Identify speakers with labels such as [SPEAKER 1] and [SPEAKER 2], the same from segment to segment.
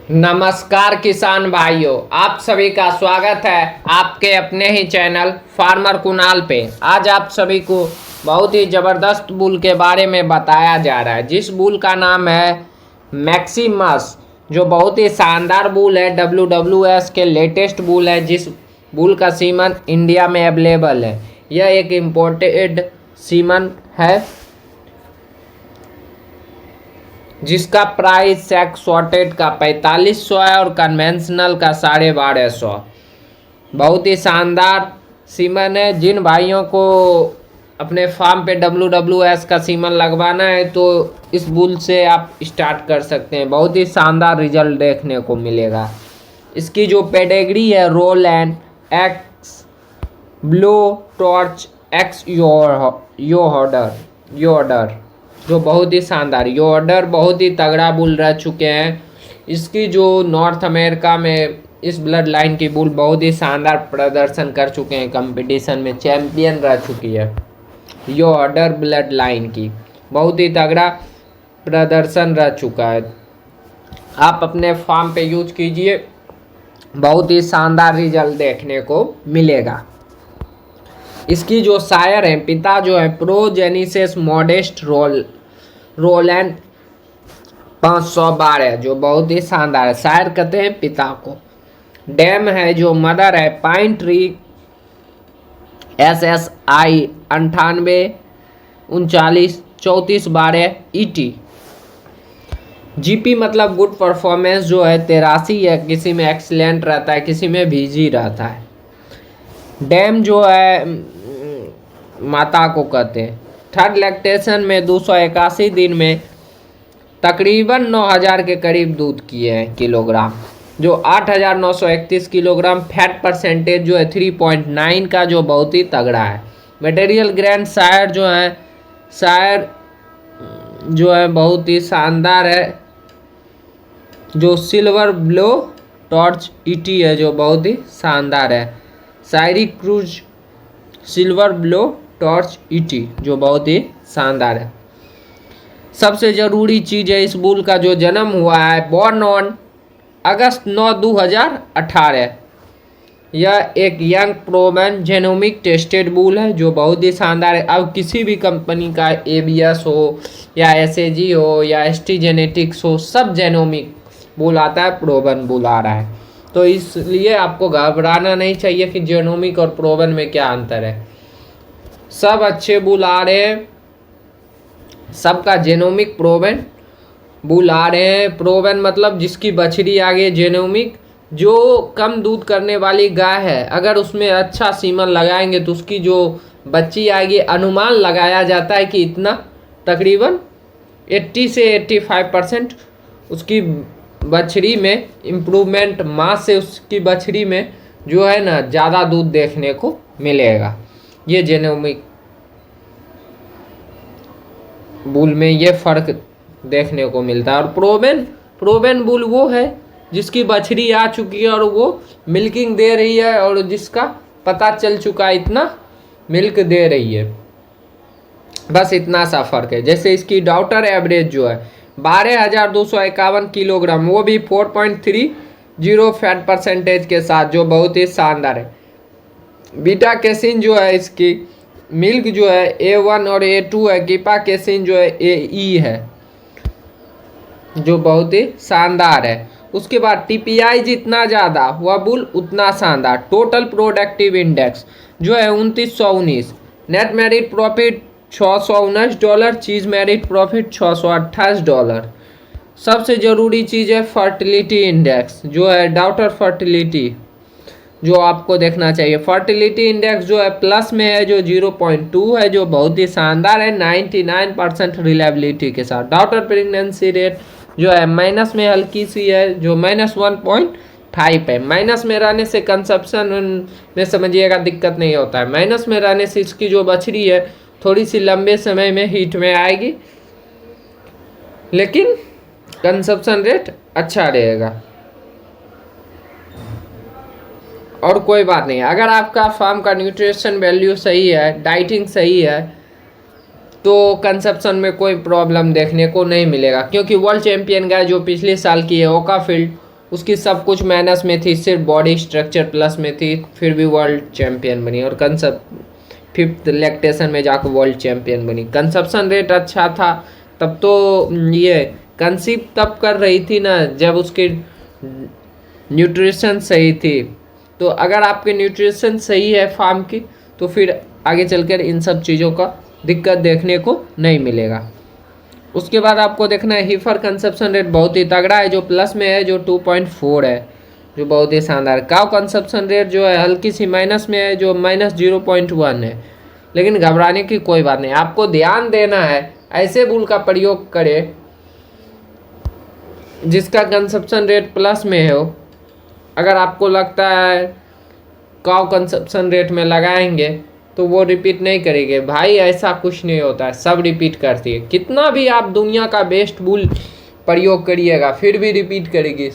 [SPEAKER 1] नमस्कार किसान भाइयों, आप सभी का स्वागत है आपके अपने ही चैनल फार्मर कुणाल पे। आज आप सभी को बहुत ही ज़बरदस्त बुल के बारे में बताया जा रहा है, जिस बुल का नाम है मैक्सिमस, जो बहुत ही शानदार बुल है। WWS के लेटेस्ट बुल है, जिस बुल का सीमन इंडिया में अवेलेबल है। यह एक इम्पोर्टेड सीमन है जिसका प्राइस एक्सॉर्टेड का 4500 है और कन्वेंशनल का 1250। बहुत ही शानदार सीमन है। जिन भाइयों को अपने फार्म पे WWS का सीमन लगवाना है तो इस बुल से आप स्टार्ट कर सकते हैं। बहुत ही शानदार रिजल्ट देखने को मिलेगा। इसकी जो पेडिग्री है Roland x blow torch x Yoder, जो बहुत ही शानदार योडर बहुत ही तगड़ा बुल रह चुके हैं। इसकी जो नॉर्थ अमेरिका में इस ब्लड लाइन की बुल बहुत ही शानदार प्रदर्शन कर चुके हैं, कंपटीशन में चैंपियन रह चुकी है। योडर ब्लड लाइन की बहुत ही तगड़ा प्रदर्शन रह चुका है। आप अपने फार्म पे यूज कीजिए, बहुत ही शानदार रिजल्ट देखने को मिलेगा। इसकी जो शायर हैं, पिता जो है प्रोजेनिसिस मॉडेस्ट रोलैंड 512, जो बहुत ही शानदार है। शायर कहते हैं पिता को। डैम है जो मदर है pine tree SSI 98393412 ET। GP मतलब गुड परफॉर्मेंस जो है 83 है, किसी में एक्सीलेंट रहता है, किसी में VG रहता है। डैम जो है माता को कहते हैं। थर्ड लैक्टेशन में 281 दिन में तकरीबन 9000 के करीब दूध किए हैं किलोग्राम, जो 8931 किलोग्राम। फैट परसेंटेज जो है 3.9 का, जो बहुत ही तगड़ा है। मटेरियल ग्रैंड शायर जो है बहुत ही शानदार है, जो सिल्वर ब्लो टॉर्च ET है, जो बहुत ही शानदार है। Shayari cruise silver blow torch ET, जो बहुत ही शानदार है। सबसे ज़रूरी चीज़ है इस बुल का जो जन्म हुआ है, बॉर्न ऑन अगस्त 9 2018। यह एक young proven genomic tested bull है, जो बहुत ही शानदार है। अब किसी भी कंपनी का ABS हो या SAG हो या ST जेनेटिक्स हो, सब जेनोमिक बुल आता है, प्रोवन बुल आ रहा है। तो इसलिए आपको घबराना नहीं चाहिए कि जेनोमिक और प्रोवन में क्या अंतर है। सब अच्छे बुल आ रहे हैं, सबका जेनोमिक प्रोवन बुल आ रहे हैं। प्रोवन मतलब जिसकी बछड़ी आ गई जेनोमिक, जो कम दूध करने वाली गाय है, अगर उसमें अच्छा सीमन लगाएंगे तो उसकी जो बच्ची आएगी, अनुमान लगाया जाता है कि इतना तकरीबन 80 से 85% उसकी बछड़ी में इम्प्रूवमेंट, माँ से उसकी बछड़ी में जो है ना ज़्यादा दूध देखने को मिलेगा। ये जेनोमिक बुल में ये फ़र्क देखने को मिलता है। और प्रोवन बुल वो है जिसकी बछड़ी आ चुकी है और वो मिल्किंग दे रही है, और जिसका पता चल चुका है इतना मिल्क दे रही है। बस इतना सा फ़र्क है। जैसे इसकी डॉटर एवरेज जो है 12251 किलोग्राम, वो भी 4.30 फैट परसेंटेज के साथ, जो बहुत ही शानदार है। बीटा कैसिन जो है इसकी मिल्क जो है A1 और A2 है। कीपा कैसिन जो है AE है, जो बहुत ही शानदार है। उसके बाद TPI जितना ज़्यादा हुआ बुल उतना शानदार। टोटल प्रोडक्टिव इंडेक्स जो है 2919। Net merit profit $619। चीज़ मेरिट प्रॉफिट $628। सबसे ज़रूरी चीज़ है फर्टिलिटी इंडेक्स, जो है डॉटर फर्टिलिटी, जो आपको देखना चाहिए। फर्टिलिटी इंडेक्स जो है प्लस में है, जो 0.2 है, जो बहुत ही शानदार है 99% रिलायबिलिटी के साथ। डॉटर प्रेगनेंसी रेट जो है माइनस में हल्की सी है, जो -1.5 है। माइनस में रहने से कंसेप्शन में समझिएगा दिक्कत नहीं होता है। माइनस में रहने से इसकी जो बछड़ी है थोड़ी सी लंबे समय में हीट में आएगी, लेकिन कंसेप्शन रेट अच्छा रहेगा। और कोई बात नहीं, अगर आपका फार्म का न्यूट्रिशन वैल्यू सही है, डाइटिंग सही है, तो कंसेप्शन में कोई प्रॉब्लम देखने को नहीं मिलेगा। क्योंकि वर्ल्ड चैंपियन गाय जो पिछले साल की है ओकाफील्ड, उसकी सब कुछ माइनस में थी, सिर्फ बॉडी स्ट्रक्चर प्लस में थी, फिर भी वर्ल्ड चैम्पियन बनी। और फिफ्थ लैक्टेशन में जाकर वर्ल्ड चैम्पियन बनी। कंसप्शन रेट अच्छा था तब तो, ये कंसीव तब कर रही थी ना जब उसके न्यूट्रिशन सही थी। तो अगर आपके न्यूट्रिशन सही है फार्म की तो फिर आगे चलकर इन सब चीज़ों का दिक्कत देखने को नहीं मिलेगा। उसके बाद आपको देखना है हीफर कंसप्शन रेट बहुत ही तगड़ा है, जो प्लस में है, जो 2.4 है, जो बहुत ही शानदार। काव कंसप्शन रेट जो है हल्की सी माइनस में है, जो -0.1 है। लेकिन घबराने की कोई बात नहीं, आपको ध्यान देना है ऐसे बुल का प्रयोग करें जिसका कंसप्शन रेट प्लस में हो। अगर आपको लगता है काव कंसप्शन रेट में लगाएंगे तो वो रिपीट नहीं करेंगे, भाई ऐसा कुछ नहीं होता है, सब रिपीट करती है। कितना भी आप दुनिया का बेस्ट बुल प्रयोग करिएगा फिर भी रिपीट करेगी।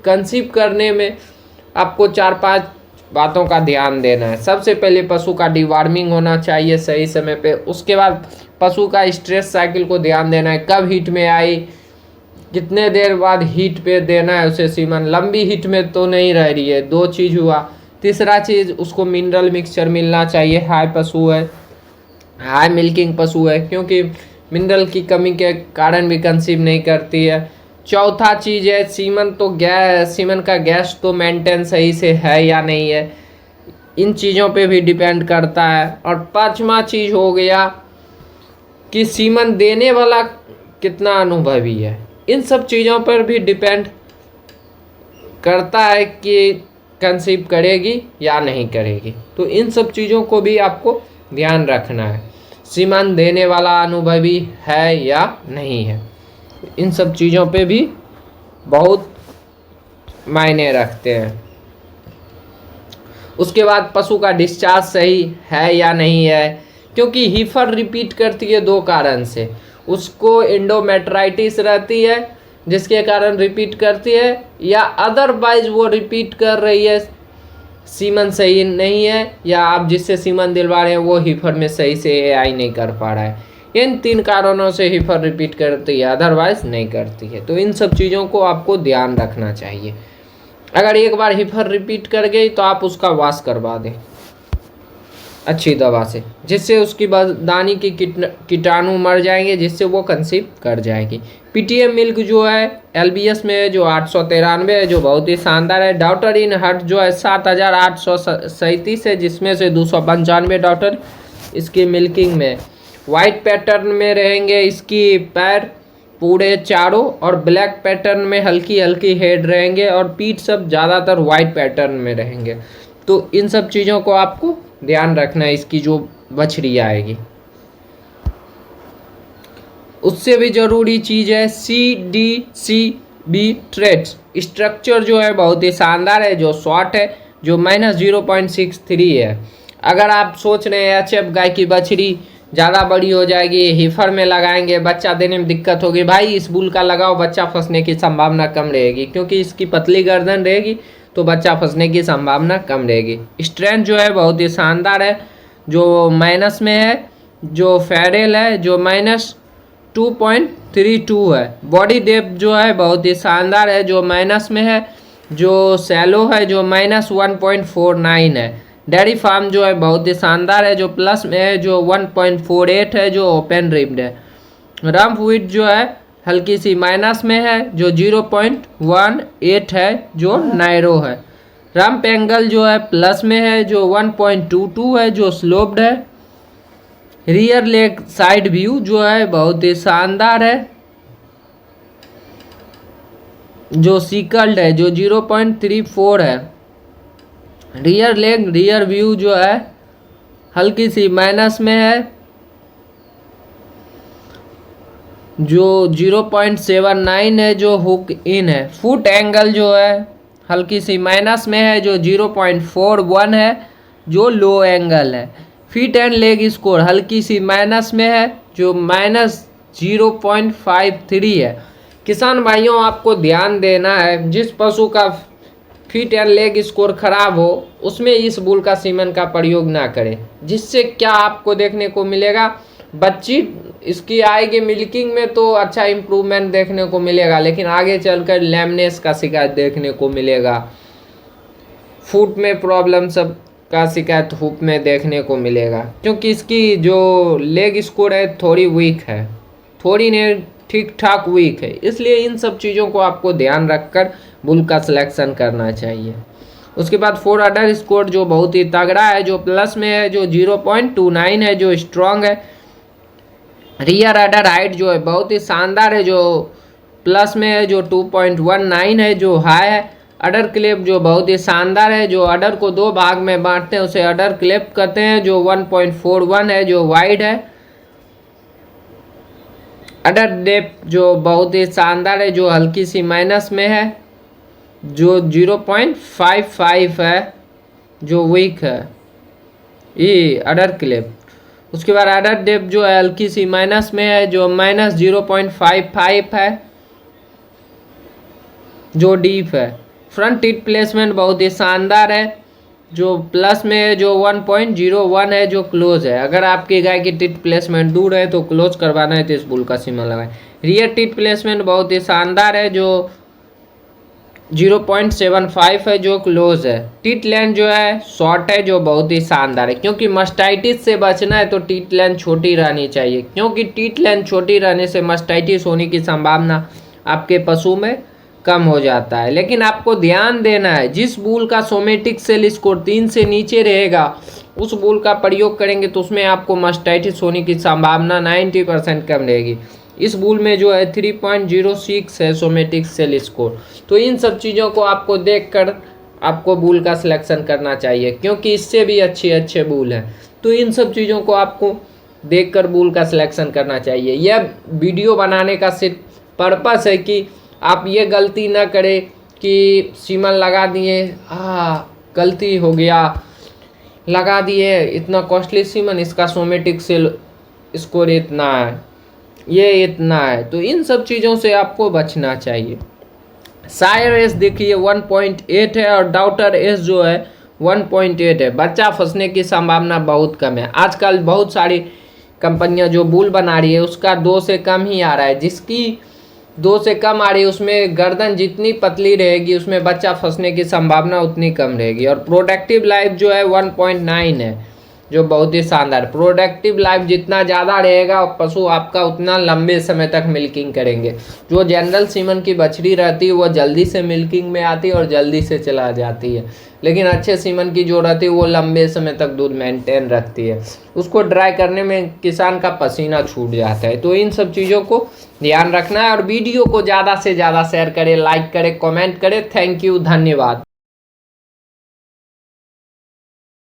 [SPEAKER 1] कंसीव करने में आपको 4-5 बातों का ध्यान देना है। सबसे पहले पशु का डिवार्मिंग होना चाहिए सही समय पे। उसके बाद पशु का स्ट्रेस साइकिल को ध्यान देना है, कब हीट में आई, कितने देर बाद हीट पे देना है उसे सीमन, लंबी हीट में तो नहीं रह रही है। 2 चीज़ हुआ। तीसरा चीज़ उसको मिनरल मिक्सचर मिलना चाहिए, हाई पशु है, हाई मिल्किंग पशु है, क्योंकि मिनरल की कमी के कारण भी कंसीव नहीं करती है। चौथा चीज़ है सीमन, तो सीमन का गैस तो मेंटेन सही से है या नहीं है, इन चीज़ों पे भी डिपेंड करता है। और पांचवा चीज़ हो गया कि सीमन देने वाला कितना अनुभवी है, इन सब चीज़ों पर भी डिपेंड करता है कि कंसीव करेगी या नहीं करेगी। तो इन सब चीज़ों को भी आपको ध्यान रखना है, सीमन देने वाला अनुभवी है या नहीं है, इन सब चीज़ों पे भी बहुत मायने रखते हैं। उसके बाद पशु का डिस्चार्ज सही है या नहीं है, क्योंकि हीफर रिपीट करती है 2 कारण से। उसको एंडोमेट्राइटिस रहती है जिसके कारण रिपीट करती है, या अदरवाइज वो रिपीट कर रही है, सीमन सही नहीं है, या आप जिससे सीमन दिलवा रहे हैं वो हीफर में सही से एआई नहीं कर पा रहा है। इन 3 कारणों से हीफर रिपीट करती है, अदरवाइज नहीं करती है। तो इन सब चीज़ों को आपको ध्यान रखना चाहिए। अगर एक बार हीफर रिपीट कर गई तो आप उसका वाश करवा दें अच्छी दवा से, जिससे उसकी दानी की कीटाणु मर जाएंगे, जिससे वो कंसीव कर जाएगी। पीटीएम मिल्क जो है एलबीएस में है, जो 893 है, जो बहुत ही शानदार है। डॉटर इन हट जो है 7837 है, जिसमें से 295 डॉटर इसकी मिल्किंग में। वाइट पैटर्न में रहेंगे इसकी पैर पूरे चारों, और ब्लैक पैटर्न में हल्की हल्की हेड रहेंगे, और पीठ सब ज़्यादातर वाइट पैटर्न में रहेंगे। तो इन सब चीज़ों को आपको ध्यान रखना है इसकी जो बछड़ी आएगी। उससे भी ज़रूरी चीज़ है CDCB ट्रेड्स। स्ट्रक्चर जो है बहुत ही शानदार है, जो शॉर्ट है, जो -0.63 है। अगर आप सोच रहे हैं HF गाय की बछड़ी ज़्यादा बड़ी हो जाएगी, हीफर में लगाएंगे बच्चा देने में दिक्कत होगी, भाई इस बुल का लगाओ, बच्चा फंसने की संभावना कम रहेगी, क्योंकि इसकी पतली गर्दन रहेगी तो बच्चा फंसने की संभावना कम रहेगी। स्ट्रेंथ जो है बहुत ही शानदार है, जो माइनस में है, जो फेरेल है, जो -2.32 है। बॉडी डेप्थ जो है बहुत ही शानदार है, जो माइनस में है, जो सैलो है, जो -1.49 है। डेयरी फार्म जो है बहुत ही शानदार है, जो प्लस में है, जो 1.48 है, जो ओपन रिब्ड है। रम्प विड्थ जो है हल्की सी माइनस में है, जो 0.18 है, जो नैरो है। रम्प एंगल जो है प्लस में है, जो 1.22 है, जो स्लोप्ड है। रियर लेग साइड व्यू जो है बहुत ही शानदार है, जो सिकल्ड है, जो 0.34 है। रियर लेग रियर व्यू जो है हल्की सी माइनस में है, जो 0.79 है, जो हुक इन है। फुट एंगल जो है हल्की सी माइनस में है, जो 0.41 है, जो लो एंगल है। फीट एंड लेग स्कोर हल्की सी माइनस में है, जो -0.53 है। किसान भाइयों आपको ध्यान देना है, जिस पशु का फीट एंड लेग स्कोर खराब हो उसमें इस बुल का सीमन का प्रयोग ना करें, जिससे क्या आपको देखने को मिलेगा, बच्ची इसकी आएगी मिल्किंग में तो अच्छा इम्प्रूवमेंट देखने को मिलेगा, लेकिन आगे चलकर लैमनेस का शिकायत देखने को मिलेगा, फूट में प्रॉब्लम सब का शिकायत हुप में देखने को मिलेगा, क्योंकि इसकी जो लेग स्कोर है थोड़ी वीक है, थोड़ी नहीं ठीक ठाक वीक है। इसलिए इन सब चीज़ों को आपको ध्यान रखकर बुल का सिलेक्शन करना चाहिए। उसके बाद फोर अडर स्कोर जो बहुत ही तगड़ा है, जो प्लस में है, जो 0.29 है, जो स्ट्रॉन्ग है। रियर अडर हाइट जो है बहुत ही शानदार है, जो प्लस में है, जो 2.19 है, जो हाई है। अडर क्लिप जो बहुत ही शानदार है, जो अडर को दो भाग में बांटते हैं उसे अडर क्लिप कहते हैं, जो 1.41 है, जो वाइड है। अडर डेप्थ जो बहुत ही शानदार है, जो हल्की सी माइनस में है, जो 0.55 है, जो वीक है ये अडर क्लिप। उसके बाद अडर डेप्थ जो है हल्की सी माइनस में है, जो -0.55 है, जो डीप है। फ्रंट टीथ प्लेसमेंट बहुत ही शानदार है, जो प्लस में है, जो 1.01 है, जो क्लोज है। अगर आपकी गाय की टीथ प्लेसमेंट दूर है तो क्लोज करवाना है तो इस बुल का सीमा लगाएं। रियर टीथ प्लेसमेंट बहुत ही शानदार है, जो 0.75 है, जो क्लोज है। टीथ लेंथ जो है शॉर्ट है, जो बहुत ही शानदार है, क्योंकि मस्टाइटिस से बचना है तो टीथ लेंथ छोटी रहनी चाहिए, क्योंकि टीथ लेंथ छोटी रहने से मस्टाइटिस होने की संभावना आपके पशु में कम हो जाता है। लेकिन आपको ध्यान देना है, जिस बुल का सोमेटिक सेल स्कोर 3 से नीचे रहेगा उस बुल का प्रयोग करेंगे तो उसमें आपको मस्टाइटिस होने की संभावना 90% कम रहेगी। इस बुल में जो है 3.06 है सोमेटिक सेल स्कोर। तो इन सब चीज़ों को आपको देखकर आपको बुल का सिलेक्शन करना चाहिए, क्योंकि इससे भी अच्छे बुल हैं। तो इन सब चीज़ों को आपको देखकर बुल का सिलेक्शन करना चाहिए। यह वीडियो बनाने का सिर्फ पर्पस है कि आप ये गलती ना करें कि सीमन लगा दिए, गलती हो गया, लगा दिए इतना कॉस्टली सीमन, इसका सोमेटिक सेल स्कोर इतना है, ये इतना है। तो इन सब चीज़ों से आपको बचना चाहिए। सायर एस देखिए 1.8 है और डाउटर एस जो है 1.8 है। बच्चा फंसने की संभावना बहुत कम है। आजकल बहुत सारी कंपनियां जो बुल बना रही है उसका 2 से कम ही आ रहा है। जिसकी 2 से कम आ रही है उसमें गर्दन जितनी पतली रहेगी उसमें बच्चा फंसने की संभावना उतनी कम रहेगी। और प्रोडक्टिव लाइफ जो है 1.9 है, जो बहुत ही शानदार। प्रोडक्टिव लाइफ जितना ज़्यादा रहेगा पशु आपका उतना लंबे समय तक मिल्किंग करेंगे। जो जनरल सीमन की बछड़ी रहती है वो जल्दी से मिल्किंग में आती है और जल्दी से चला जाती है, लेकिन अच्छे सीमन की जो रहती है वो लंबे समय तक दूध मेंटेन रखती है। उसको ड्राई करने में किसान का पसीना छूट जाता है। तो इन सब चीज़ों को ध्यान रखना है और वीडियो को ज़्यादा से ज़्यादा शेयर करें, लाइक करें, कमेंट करें। थैंक यू, धन्यवाद।